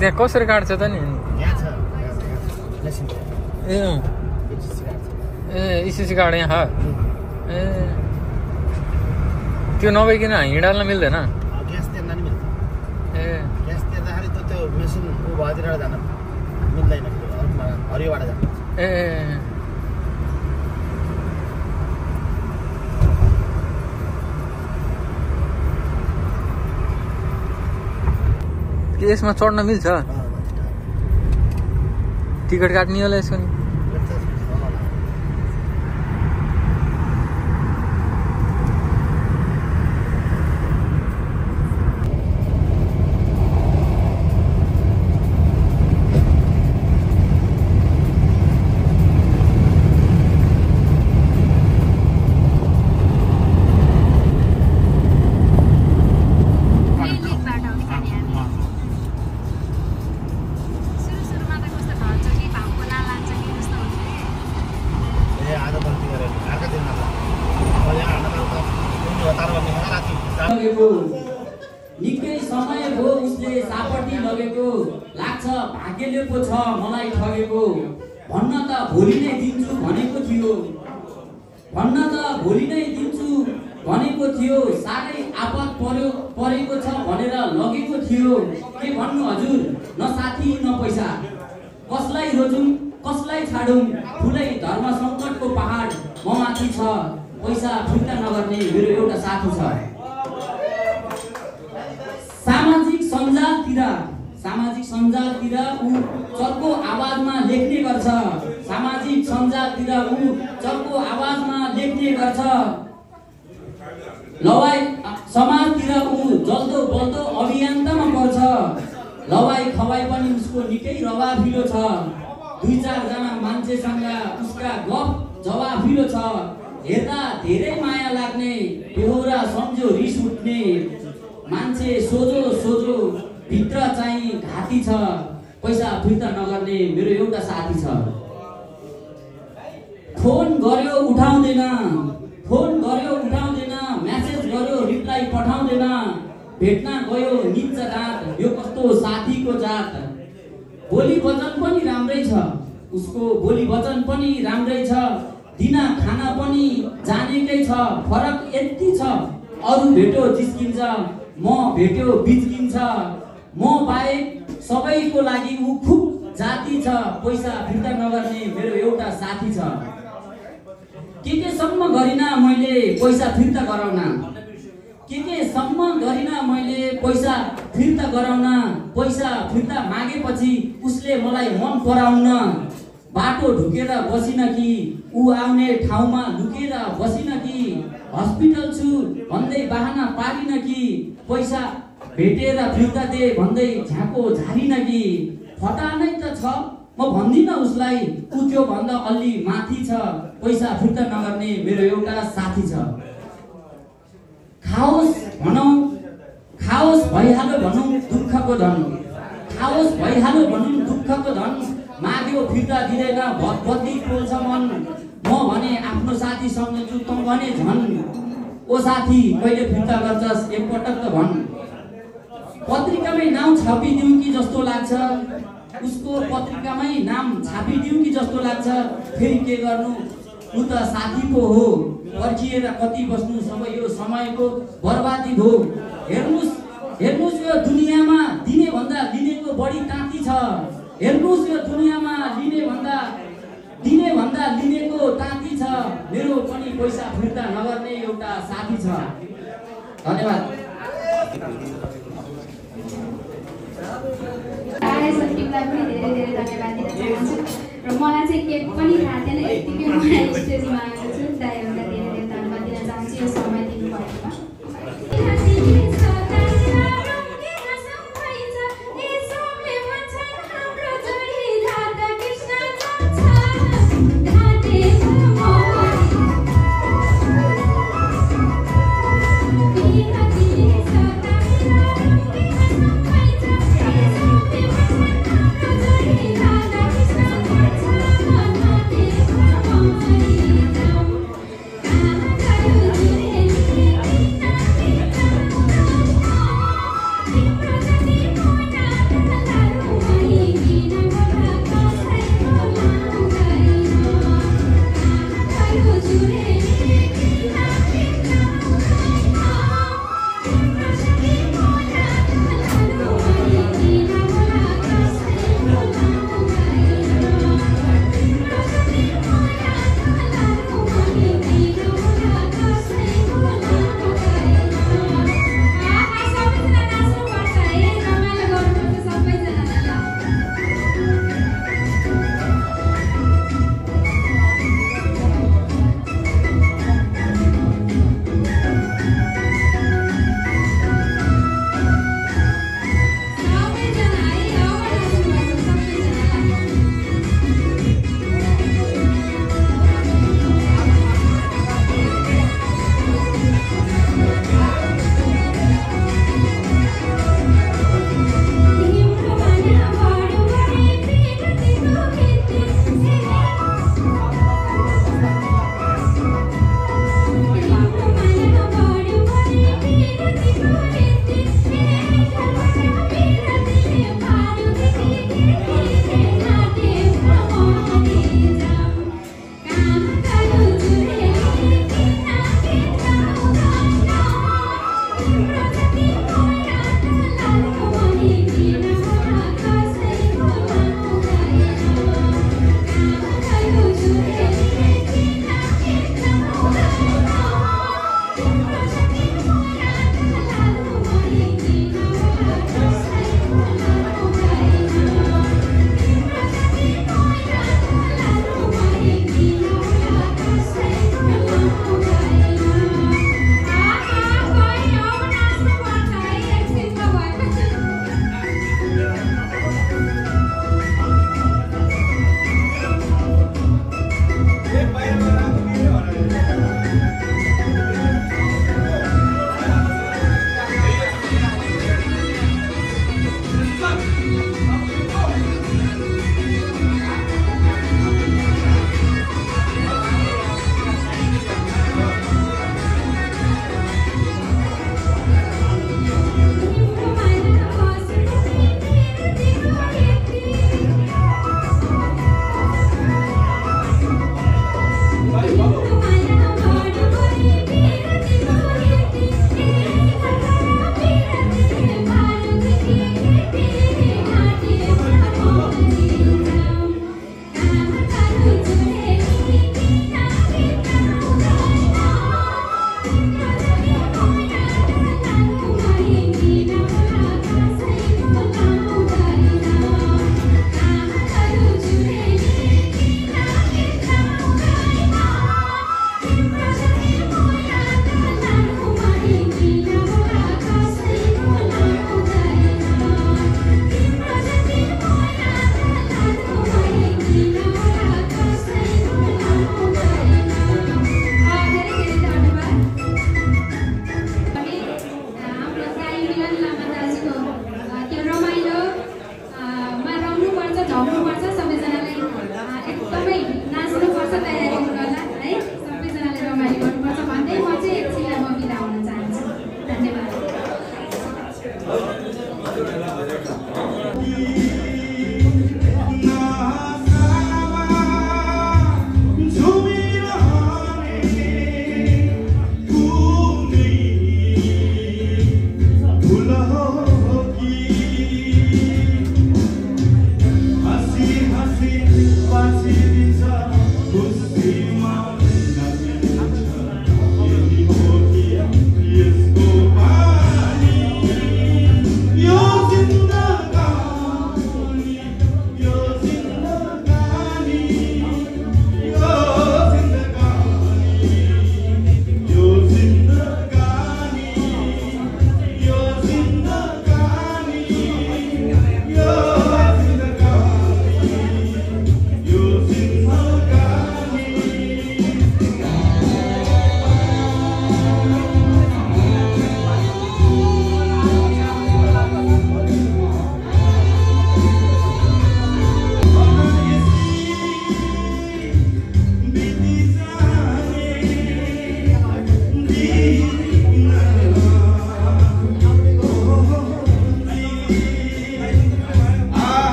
त्यहाँ कसरी काट्छ त नि? इसिसी काट यहाँ ए त्यो नभइकन हिँडाल्न मिल्दैन? ग्यास तिर्न नि मिल्छ ए ग्यास तिर्दाखेरि त त्यो मेसिन भतिर जान मिल्दैन हरियोबाट जान्छ ए यसमा चढ्न मिल्छ? टिकट काट्ने होला यसको नि? निकै समय भयो उसले सापटी लगेको लाग्छ भाग्यले पो छ मलाई ठगेको भन्न त भोलि नै दिन्छु भनेको थियो साह्रै आपत परेको छ भनेर लगेको थियो के भन्नु हजुर न साथी न पैसा कसलाई रोजौं कसलाई छाडौं ठुलै धर्म सङ्कटको पहाड म माथि छ पैसा फिर्ता नगर्ने मेरो एउटा साथी छ। सामाजिक सञ्जालतिर ऊ चर्को आवाजमा लेख्ने गर्छ लवाई समाजतिर ऊ जल्दो बल्दो अभियन्तामा पर्छ लवाई खवाई पनि उसको निकै रवाफिलो छ 2-4 जना मान्छेसँग उसका गफ जवाफिलो छ हेर्दा धेरै माया लाग्ने बेहोरा सम्झो रिस उठ्ने मान्छे सोझो भित्र चाहिँ घाती छ पैसा फिर्ता नगर्ने मेरो एउटा साथी छ। फोन गर्यो उठाउँदैन मेसेज गर्यो रिप्लाई पठाउँदैन भेट्न गयो निच्च दाँत यो कस्तो साथीको जात बोली वचन पनि राम्रै छ दिन खाना पनि जानेकै छ, फरक यति छ अरू भेट्यो जिस्किन्छ, म भेट्यो बिच्किन्छ, म बाहेक सबैको लागि ऊ खुब जाति छ, पैसा फिर्ता नगर्ने मेरो एउटा साथी छ। के सम्म गरिन मैले पैसा फिर्ता गराउन, के सम्म गरिन मैले पैसा फिर्ता गराउन, पैसा फिर्ता मागेपछि उसले मलाई मन पराउन, बाटो ढुकेर बसिन कि ऊ आउने ठाउँमा लुकेर बसिन कि, हस्पिटल छु भन्दै बहाना पारिन कि, पैसा भेटेर फिर्ता दे भन्दै झ्याको झारिन कि, फटा नै त छ म भन्दिन उसलाई ऊ त्यो भन्दा अलि माथि छ, पैसा फिर्ता नगर्ने मेरो एउटा साथी छ। खाओस् भनौँ, खाओस् भइहाल्यो भनौँ दुःखको धन, खाओस् भइहाल्यो भनौँ दुःखको धन, माग्यो फिर्ता दिँदैन भत्ती टोल्छ मन, म भने आफ्नो साथी सम्झन्छु तँ भने झन्, ओ साथी कहिले फिर्ता गर्छस् एकपटक त भन्। पत्रिकामै नाम छापिदिउँ कि जस्तो लाग्छ, उसको पत्रिकामै नाम छापिदिउँ कि जस्तो लाग्छ, फेरि के गर्नु ऊ त साथी पो हो, पर्खिएर कति बस्नु सबै यो समयको बर्बादी हो। हेर्नुस् यो दुनियाँमा दिने भन्दा लिनेको बढी ताती छ, हेर्नुस् यो दुनियाँमा दिने भन्दा लिनेको ताती छ, मेरो पनि पैसा फिर्ता नगर्ने एउटा साथी छ। धन्यवाद। टिमलाई पनि धेरै धेरै धन्यवाद दिन चाहन्छु र मलाई चाहिँ केही पनि थाहा थिएन, यतिकै म स्टेजमा आएको छु। दाइहरूलाई धेरै धेरै धन्यवाद दिन चाहन्छु यो समय दिनुभएकोमा।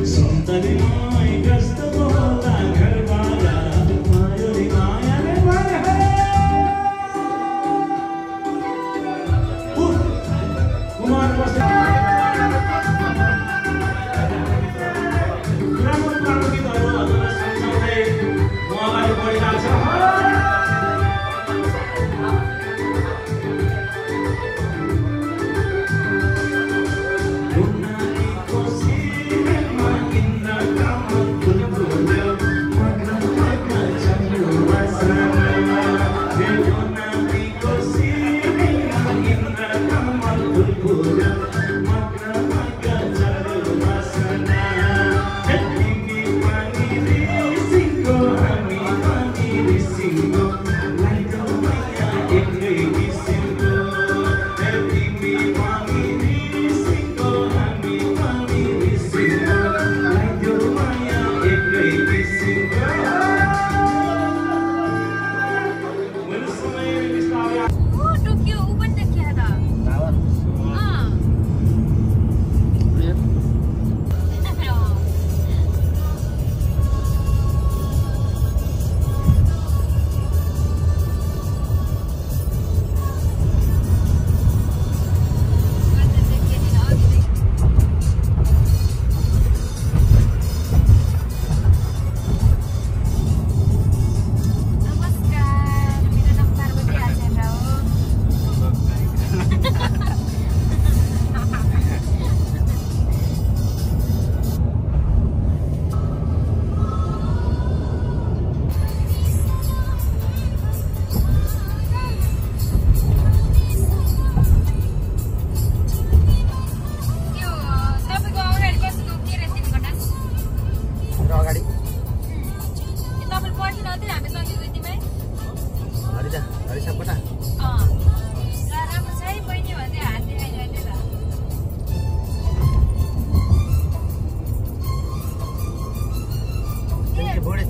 Sunday night.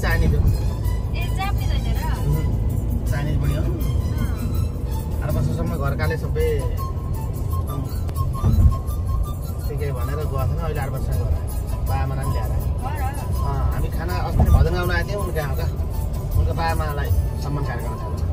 चाइनिज हो ए जापानिज हैन र चाइनिज पनि हो 8 वर्षसम्म घरकाले सबै के भनेर गएको थिएन अहिले 8 वर्ष गएर बाआमालाई पनि ल्याएर हामी खाना अस्ति भजन गाउन आएको थियौँ उनका बाआमालाई सम्मान कार्यक्रम